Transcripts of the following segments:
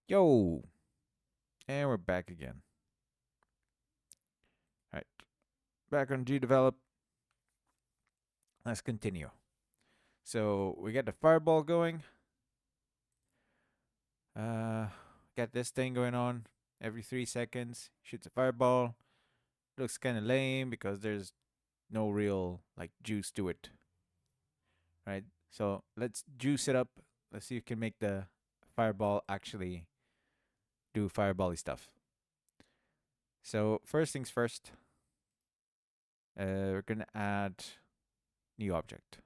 Yo, and we're back again. All right, back on GDevelop. Let's continue. So we got the fireball going. Uh, got this thing going on. Every 3 seconds, shoots a fireball. Looks kind of lame because there's no real like juice to it, right? So let's juice it up. Let's see if we can make the fireball actually do firebally stuff. So first things first, we're gonna add new object.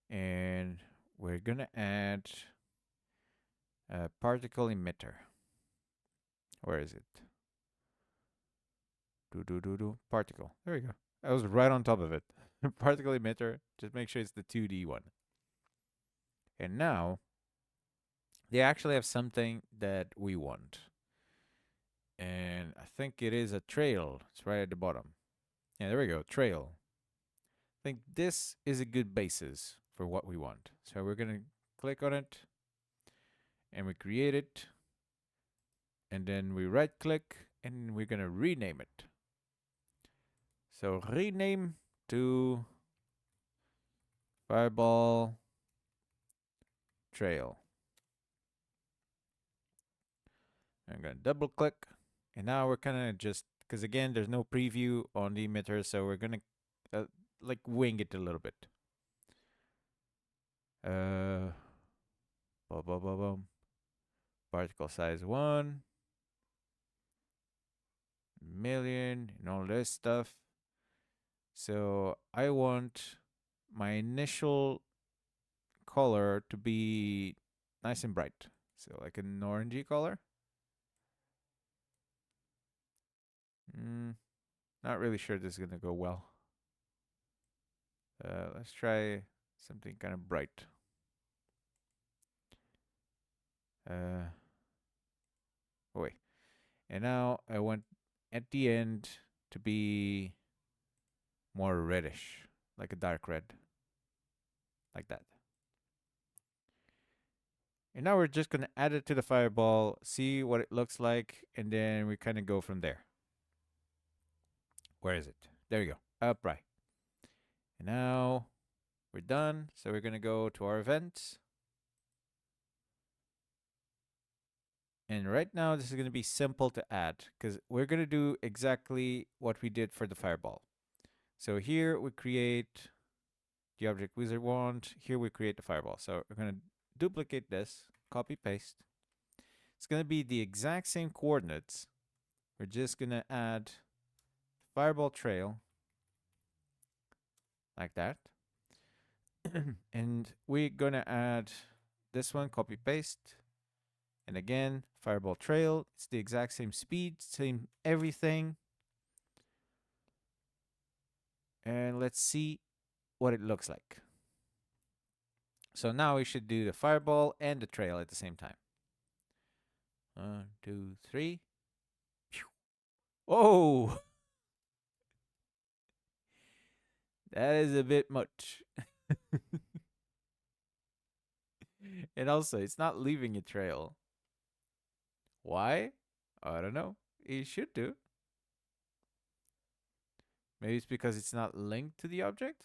And we're gonna add a particle emitter. Where is it? Particle. There we go. I was right on top of it. Particle emitter. Just make sure it's the 2D one. And now they actually have something that we want. And I think it is a trail. It's right at the bottom. Yeah, there we go. Trail. I think this is a good basis for what we want. So we're gonna click on it and we create it. And then we right click and we're gonna rename it. So rename to Fireball Trail. I'm gonna double click, and now we're kind of just because again there's no preview on the emitter, so we're gonna uh, like wing it a little bit. Uh, boom, boom, boom, boom. Particle size 1,000,000 and all this stuff. So I want my initial color to be nice and bright, so like an orangey color. Mm, Not really sure this is gonna go well. Let's try something kind of bright. Uh, oh wait. And now I want at the end to be more reddish, like a dark red, like that. And now we're just gonna add it to the fireball, see what it looks like, and then we kind of go from there. Where is it? There you go. Upright. And now we're done. So we're gonna go to our events. And right now, this is going to be simple to add because we're going to do exactly what we did for the fireball. So here we create the object wizard wand. Here we create the fireball. So we're going to duplicate this, copy paste. It's going to be the exact same coordinates. We're just going to add fireball trail like that. And we're going to add this one, copy paste. And again, fireball trail. It's the exact same speed, same everything. And let's see what it looks like. So now we should do the fireball and the trail at the same time. 1, 2, 3. Oh, that is a bit much. And also, it's not leaving a trail. Why? I don't know. It should do. Maybe it's because it's not linked to the object?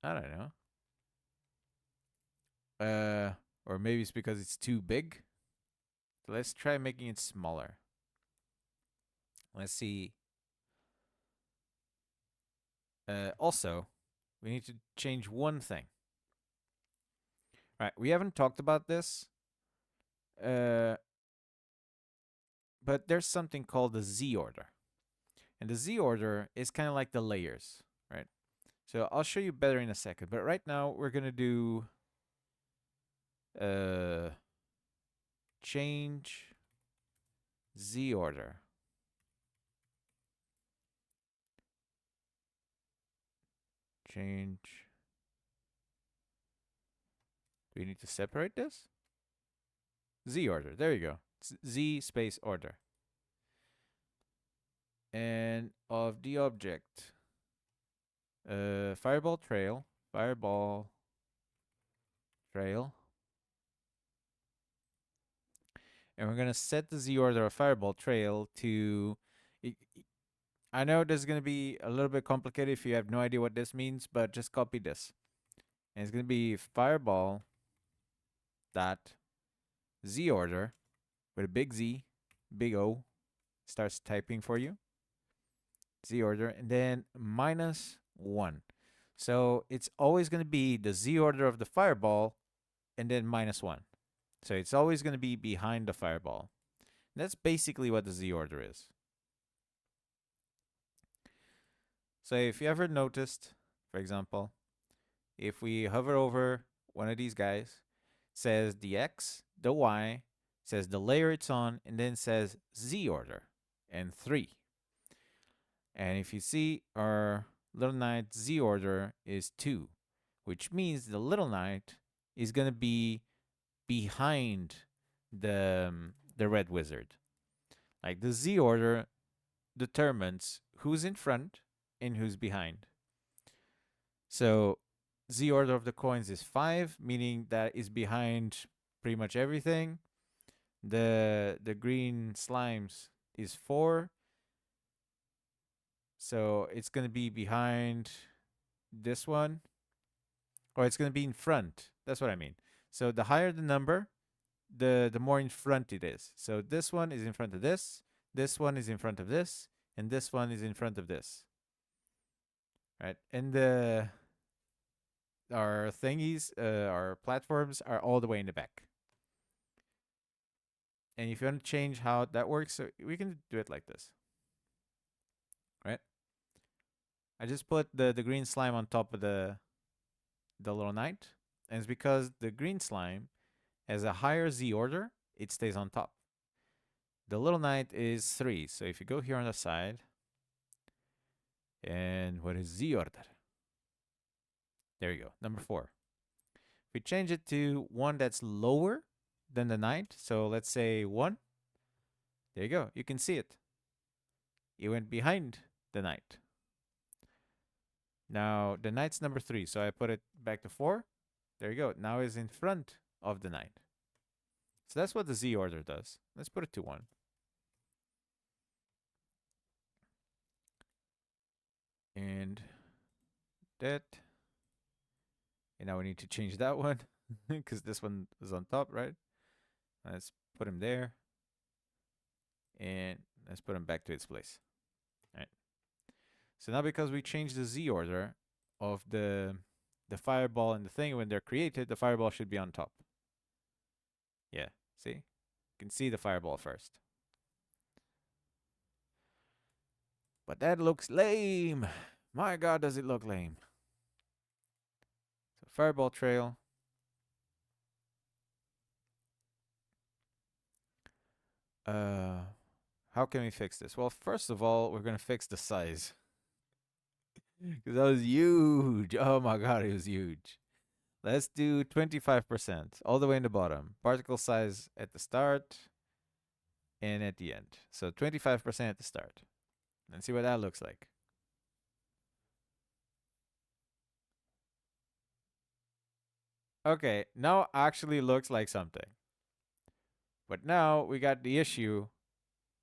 I don't know. Or maybe it's because it's too big. Let's try making it smaller. Let's see. Also, we need to change one thing. All right, we haven't talked about this. Uh, but there's something called the Z order. And the Z order is kind of like the layers, right? So I'll show you better in a second. But right now we're going to do uh, change Z order. Change. Do we need to separate this? Z order. There you go. It's Z space order. And of the object, fireball trail, fireball trail. And we're going to set the Z order of fireball trail to. I know this is going to be a little bit complicated if you have no idea what this means, but just copy this. And it's going to be fireball dot Z order with a big Z, big O, starts typing for you. Z order, and then -1. So it's always going to be the Z order of the fireball and then -1. So it's always going to be behind the fireball. That's basically what the Z order is. So if you ever noticed, for example, if we hover over one of these guys, says the X, the Y, says the layer it's on, and then says Z order and 3. And if you see, our little knight Z order is 2, which means the little knight is going to be behind the red wizard. Like the Z order determines who's in front and who's behind. So Z order of the coins is 5, meaning that is behind pretty much everything. The green slimes is 4. So it's going to be behind this one. Or it's going to be in front. That's what I mean. So the higher the number, the more in front it is. So this one is in front of this. This one is in front of this. And this one is in front of this. Right? And our thingies, our platforms are all the way in the back. And if you want to change how that works, so we can do it like this. Right? I just put the green slime on top of the little knight. And it's because the green slime has a higher Z order, it stays on top. The little knight is 3. So if you go here on the side, and what is Z order? There you go, number 4. If we change it to one that's lower than the knight, so let's say 1, there you go, you can see it. It went behind the knight. Now the knight's number 3, so I put it back to 4. There you go, now it's in front of the knight. So that's what the Z order does. Let's put it to 1. And that. And now we need to change that one because this one is on top, right? Let's put him there. And let's put him back to its place. All right. So now because we changed the Z order of the fireball and the thing when they're created, the fireball should be on top. Yeah, see? You can see the fireball first. But that looks lame. My God, does it look lame. So fireball trail. How can we fix this? Well, first of all, we're going to fix the size. Because that was huge. Oh my God, it was huge. Let's do 25%, all the way in the bottom. Particle size at the start and at the end. So 25% at the start. And see what that looks like. Okay, now actually looks like something. But now we got the issue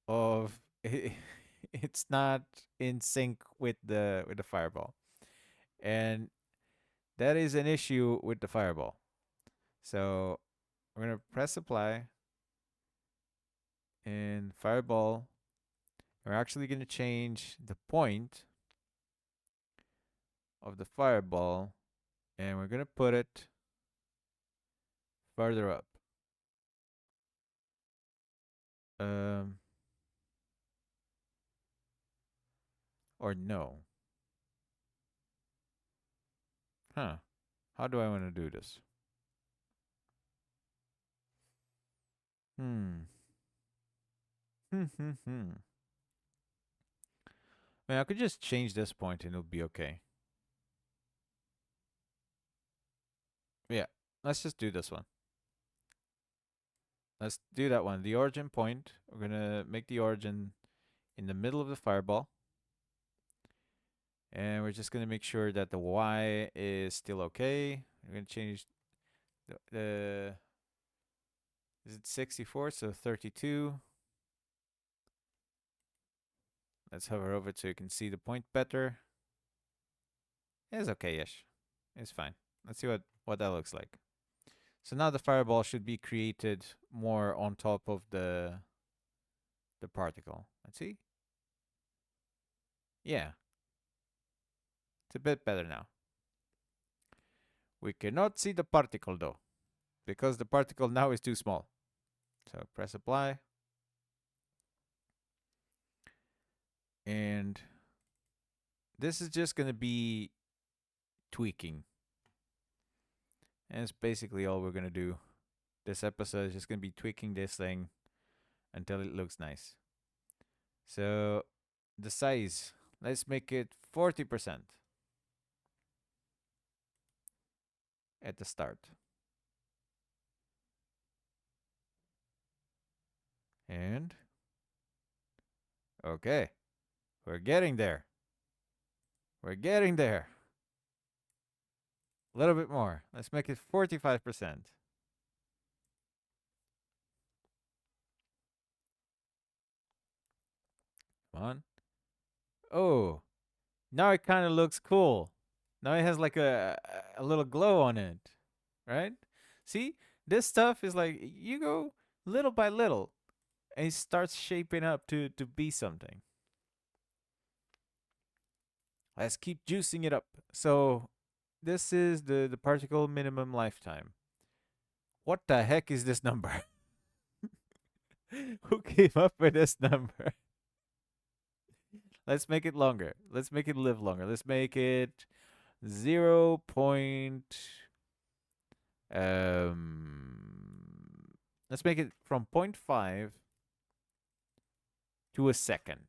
of it's not in sync with the fireball. And that is an issue with the fireball. So we're going to press apply and fireball. We're actually going to change the point of the fireball and we're going to put it further up. Or no. Huh. How do I want to do this? Hmm. I mean, I could just change this point and it'll be okay. Yeah. Let's just do this one. Let's do that one. The origin point. We're going to make the origin in the middle of the fireball. And we're just going to make sure that the Y is still okay. We're going to change The is it 64? So 32. Let's hover over it so you can see the point better. It's okay-ish. It's fine. Let's see what that looks like. So now the fireball should be created more on top of the particle. Let's see. Yeah, it's a bit better now. We cannot see the particle though, because the particle now is too small. So press apply. And this is just going to be tweaking. And it's basically all we're going to do. This episode is just going to be tweaking this thing until it looks nice. So the size, let's make it 40% at the start. And okay, we're getting there. We're getting there. A little bit more. Let's make it 45%. Come on. Oh, now it kind of looks cool. Now it has like a little glow on it, right? See, this stuff is like you go little by little, and it starts shaping up to be something. Let's keep juicing it up. So this is the particle minimum lifetime. What the heck is this number? Who came up with this number? Let's make it longer. Let's make it live longer. Let's make it 0. Let's make it from 0.5 to a second.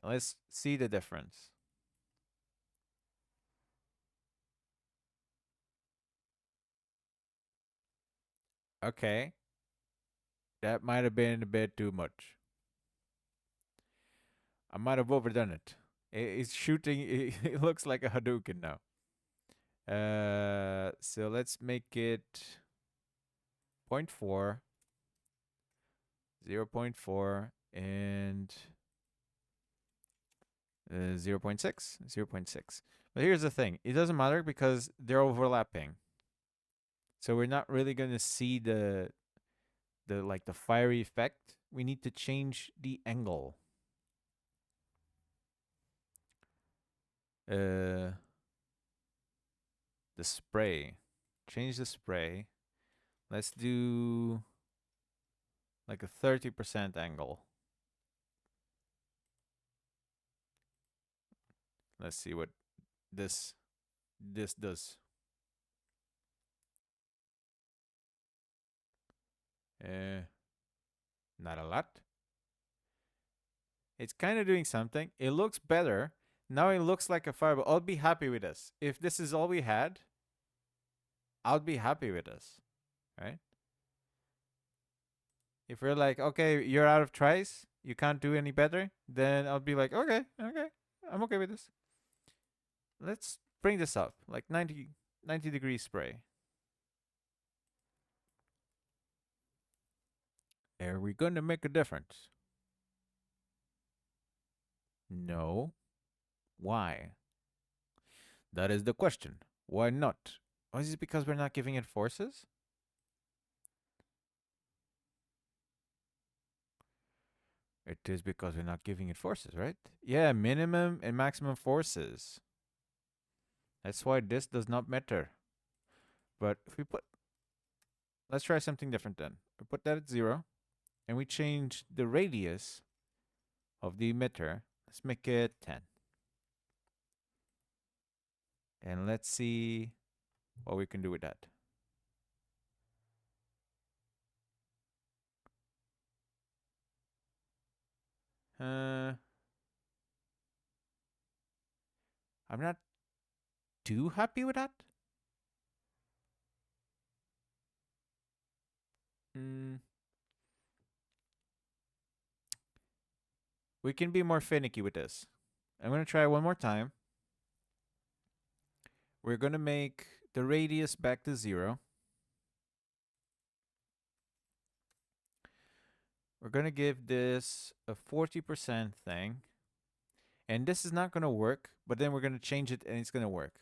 Let's see the difference. Okay. That might have been a bit too much. I might have overdone it. It's shooting. It looks like a Hadouken now. So let's make it 0.4, 0.4, and 0.6, 0.6. But here's the thing: it doesn't matter because they're overlapping. So we're not really gonna see the like the fiery effect. We need to change the angle. The spray. Change the spray. Let's do like a 30% angle. Let's see what this does. Not a lot. It's kind of doing something. It looks better. Now it looks like a fireball. I'll be happy with this. If this is all we had, I'll be happy with this. Right? If we're like, okay, you're out of tries, you can't do any better, then I'll be like, okay, I'm okay with this. Let's bring this up, like 90 degree spray. Are we going to make a difference? No. Why? That is the question. Why not? Or is it because we're not giving it forces? It is because we're not giving it forces, right? Yeah, minimum and maximum forces. That's why this does not matter. But if we put, let's try something different then. We put that at 0, and we change the radius of the emitter. Let's make it 10. And let's see what we can do with that. I'm not too happy with that. We can be more finicky with this. I'm going to try one more time. We're going to make the radius back to 0. We're going to give this a 40% thing. And this is not going to work, but then we're going to change it and it's going to work.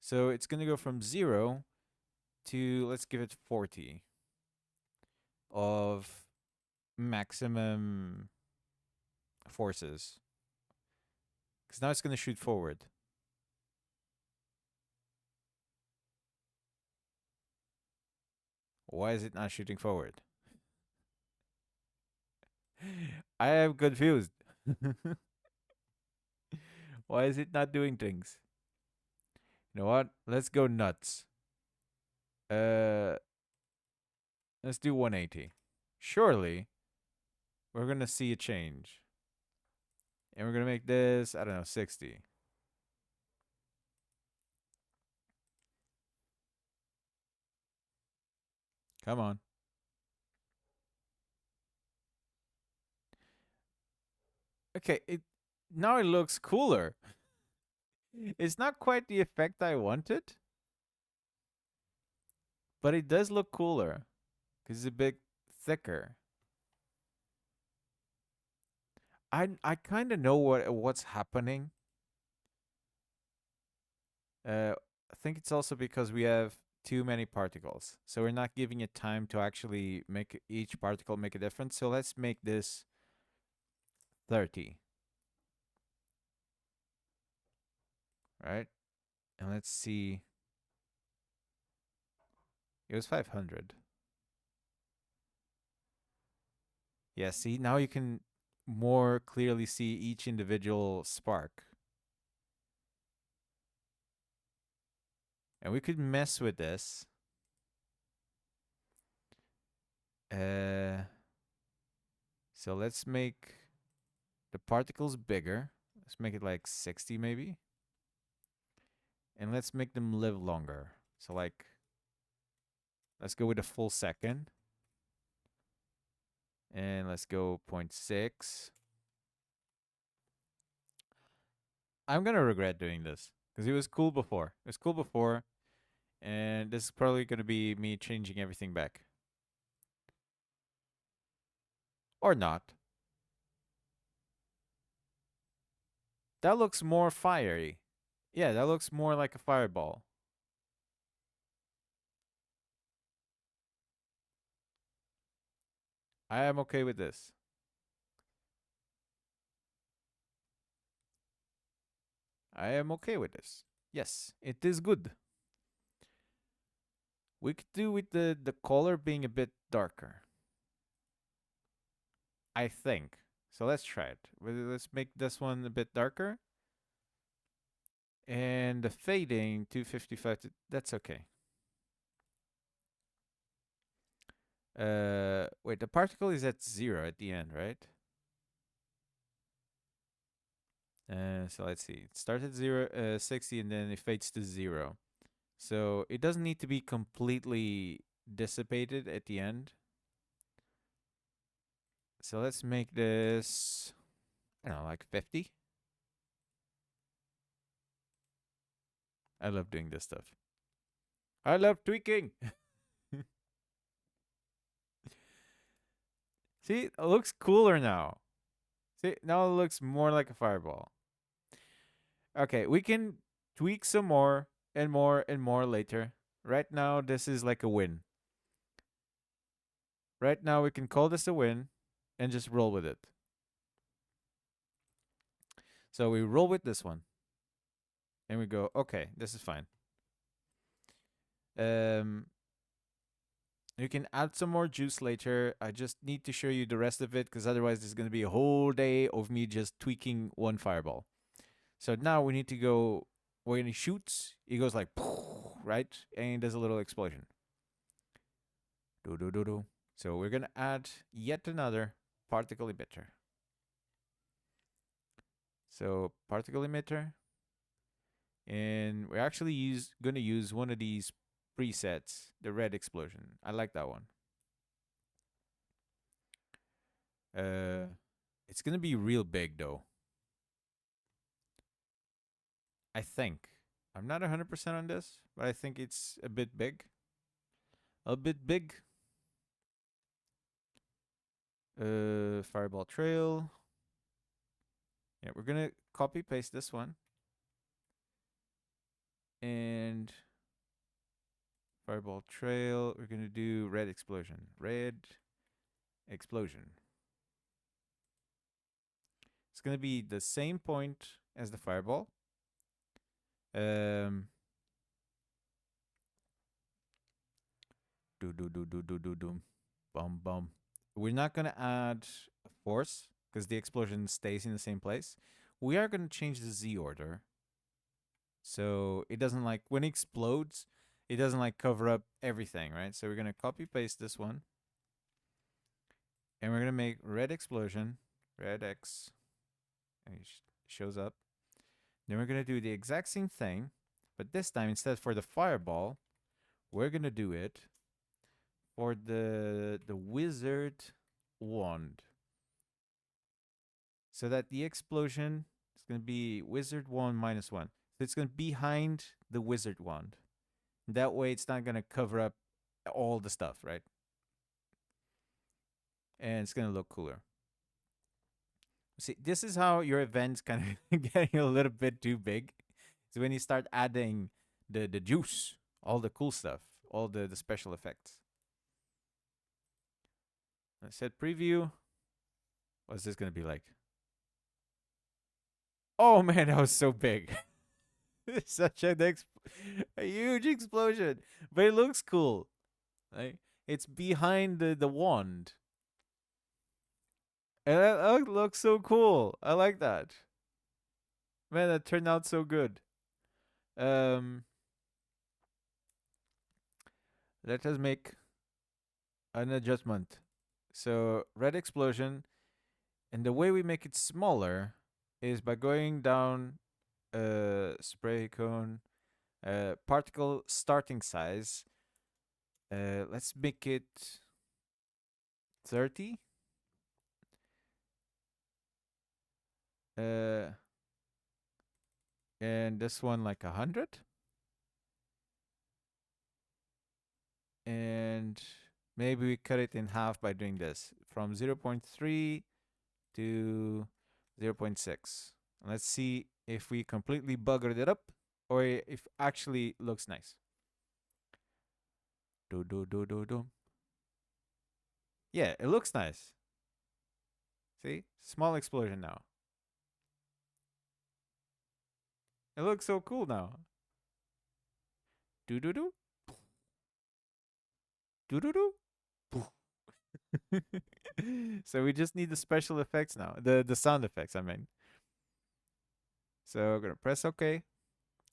So it's going to go from 0 to, let's give it 40 of maximum forces. Because now it's going to shoot forward. Why is it not shooting forward? I am confused. Why is it not doing things? You know what? Let's go nuts. Uh, let's do 180. Surely, we're gonna see a change, and we're gonna make this, I don't know, 60. Come on. Okay, it now it looks cooler. It's not quite the effect I wanted, but it does look cooler because it's a bit thicker. I kind of know what's happening. I think it's also because we have too many particles, so we're not giving it time to actually make each particle make a difference. So let's make this 30, right? And let's see. It was 500. Yeah, see, now you can more clearly see each individual spark. And we could mess with this. So let's make the particles bigger. Let's make it like 60 maybe. And let's make them live longer. So like, let's go with a full second. And let's go 0.6. I'm going to regret doing this because it was cool before. It was cool before. And this is probably going to be me changing everything back. Or not. That looks more fiery. Yeah, that looks more like a fireball. I am okay with this. I am okay with this. Yes, it is good. We could do with the color being a bit darker. I think. So let's try it. Let's make this one a bit darker. And the fading 255, that's okay. Wait, the particle is at 0 at the end, right? So let's see. It starts at 60 and then it fades to 0. So it doesn't need to be completely dissipated at the end. So let's make this, I don't know, like 50. I love doing this stuff. I love tweaking. See, it looks cooler now. See, now it looks more like a fireball. Okay, we can tweak some more and more and more later. Right now, this is like a win. Right now, we can call this a win and just roll with it. So we roll with this one. And we go, okay, this is fine. You can add some more juice later. I just need to show you the rest of it because otherwise there's going to be a whole day of me just tweaking one fireball. So now we need to go, when he shoots, he goes like, right? And there's a little explosion. Do, do, do, do. So we're going to add yet another particle emitter. So particle emitter. And we're actually going to use one of these presets, the red explosion. I like that one. It's going to be real big though. I think. I'm not 100% on this, but I think it's a bit big. A bit big. Fireball trail. Yeah, we're gonna copy paste this one. And fireball trail, we're gonna do red explosion. Red explosion. It's gonna be the same point as the fireball. Do do do do do do do. Bum bum. We're not gonna add a force because the explosion stays in the same place. We are gonna change the Z order. So it doesn't like when it explodes, it doesn't like cover up everything, right? So we're gonna copy paste this one. And we're gonna make red explosion, red X, and it shows up. Then we're gonna do the exact same thing, but this time instead for the fireball, we're gonna do it for the wizard wand. So that the explosion is gonna be wizard wand -1. So it's gonna be behind the wizard wand. That way it's not gonna cover up all the stuff, right? And it's gonna look cooler. See, this is how your event's kind of getting a little bit too big. So when you start adding the juice, all the cool stuff, all the special effects. I said preview. What's this gonna be like? Oh man, that was so big. Such a huge explosion. But it looks cool. Right? It's behind the wand. And that looks so cool. I like that. Man, that turned out so good. Let us make an adjustment. So red explosion, and the way we make it smaller is by going down spray cone, particle starting size. Let's make it 30. And this one like 100. And maybe we cut it in half by doing this from 0.3 to 0.6. Let's see if we completely buggered it up or if actually looks nice. Do. Yeah, it looks nice. See? Small explosion now. It looks so cool now. Do. Do. So we just need the special effects now. The sound effects, I mean. So we're gonna press OK.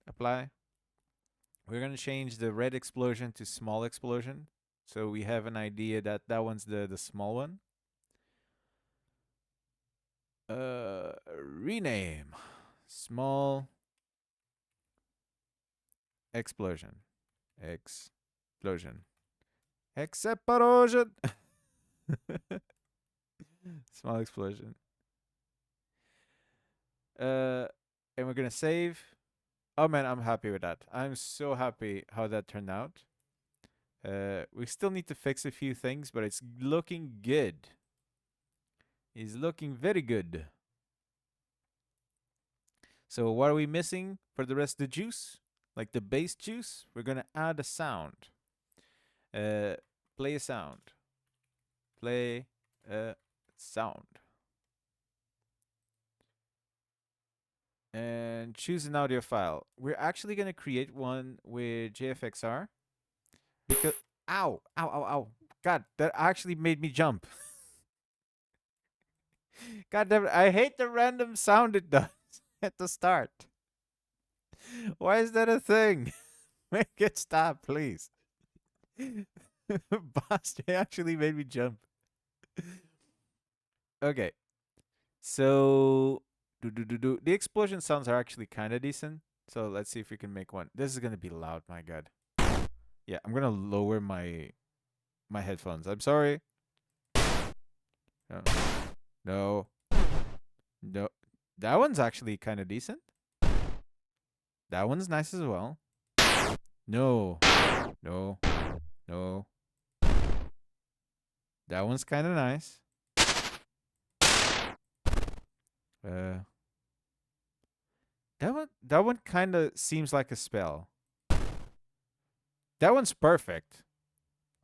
Apply. We're gonna change the red explosion to small explosion. So we have an idea that that one's the small one. Rename. Small explosion. Explosion. Explosion. Small explosion. And we're gonna save. Oh man, I'm happy with that. I'm so happy how that turned out. We still need to fix a few things, but it's looking good. It's looking very good. So what are we missing for the rest of the juice? Like the base juice, we're gonna add a sound. Play a sound. Play a sound. And choose an audio file. We're actually gonna create one with JFXR because ow. God, that actually made me jump. God damn it, I hate the random sound it does at the start. Why is that a thing? Make it stop, please. Bastard actually made me jump. Okay. So the explosion sounds are actually kind of decent. So let's see if we can make one. This is gonna be loud, my god. Yeah, I'm gonna lower my headphones. I'm sorry. No. That one's actually kind of decent. That one's nice as well. No. No. No. That one's kind of nice. Uh, that one kind of seems like a spell. That one's perfect.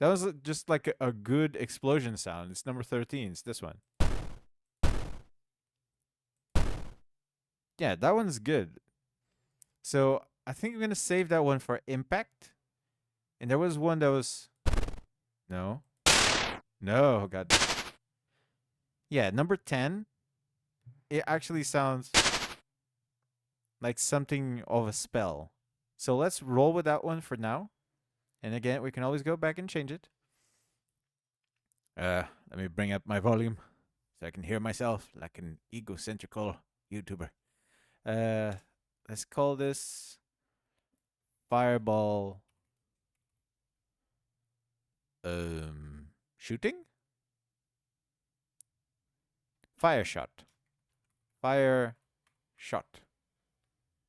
That was just like a good explosion sound. It's number 13. It's this one. Yeah, that one's good. So I think I'm gonna save that one for impact. And there was one that was no, no, God. Yeah, number 10. It actually sounds like something of a spell. So let's roll with that one for now. And again, we can always go back and change it. Let me bring up my volume so I can hear myself like an egocentrical YouTuber. Uh, let's call this Fireball shooting? Fire shot. Fire shot.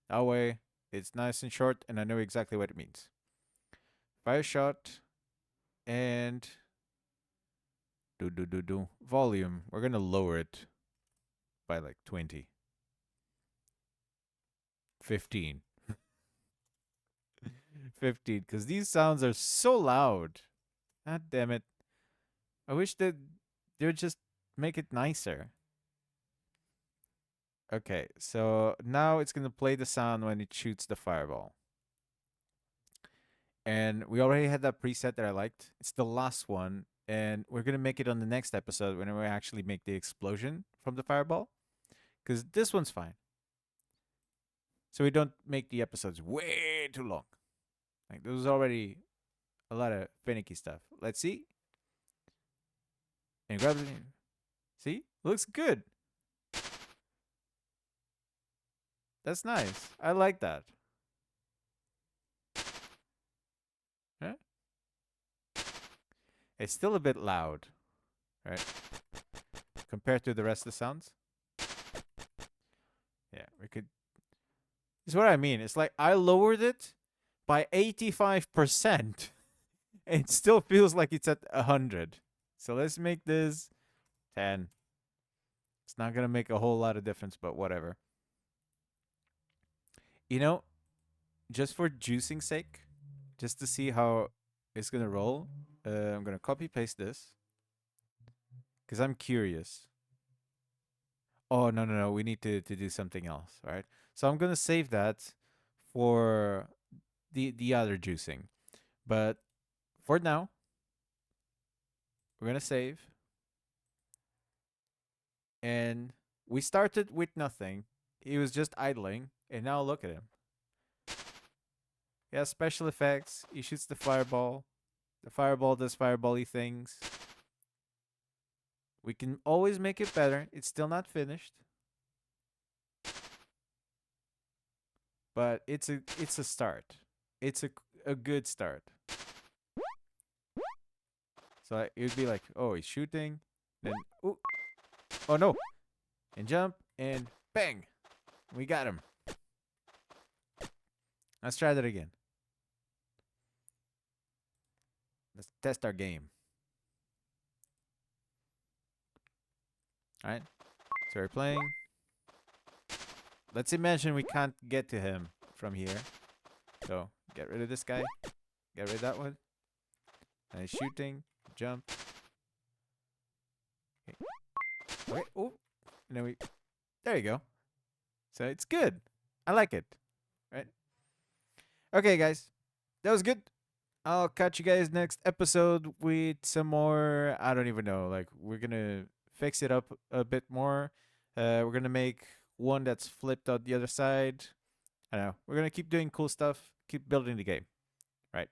That way it's nice and short and I know exactly what it means. Fire shot and volume. We're gonna lower it by like 20. 15. 15, because these sounds are so loud. God damn it. I wish that they'd just make it nicer. Okay, so now it's gonna play the sound when it shoots the fireball. And we already had that preset that I liked. It's the last one, and we're gonna make it on the next episode when we actually make the explosion from the fireball. Because this one's fine. So we don't make the episodes way too long. Like there was already a lot of finicky stuff. Let's see. And grab it. See? Looks good. That's nice. I like that. Huh? It's still a bit loud, right? Compared to the rest of the sounds. Yeah, we could. This is what I mean. It's like I lowered it by 85%. And it still feels like it's at 100. So let's make this 10. It's not going to make a whole lot of difference, but whatever. You know, just for juicing sake, just to see how it's going to roll, I'm going to copy paste this because I'm curious. Oh, no, no, no. We need to do something else, right? So I'm going to save that for the other juicing. But for now, we're going to save. And we started with nothing. He was just idling. And now look at him. He has special effects. He shoots the fireball. The fireball does fireball-y things. We can always make it better. It's still not finished. But it's a start. It's a good start. So it would be like, oh, he's shooting. Then, ooh. Oh, no. And jump. And bang. We got him. Let's try that again. Let's test our game. Alright. So we're playing. Let's imagine we can't get to him from here. So get rid of this guy. Get rid of that one. And he's shooting. Jump. Okay. Okay. Oh. And then we. There you go. So it's good. I like it. Right? Okay, guys. That was good. I'll catch you guys next episode with some more. I don't even know. Like, we're going to fix it up a bit more. We're going to make one that's flipped out the other side. I don't know. We're going to keep doing cool stuff. Keep building the game. Right.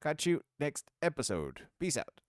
Catch you next episode. Peace out.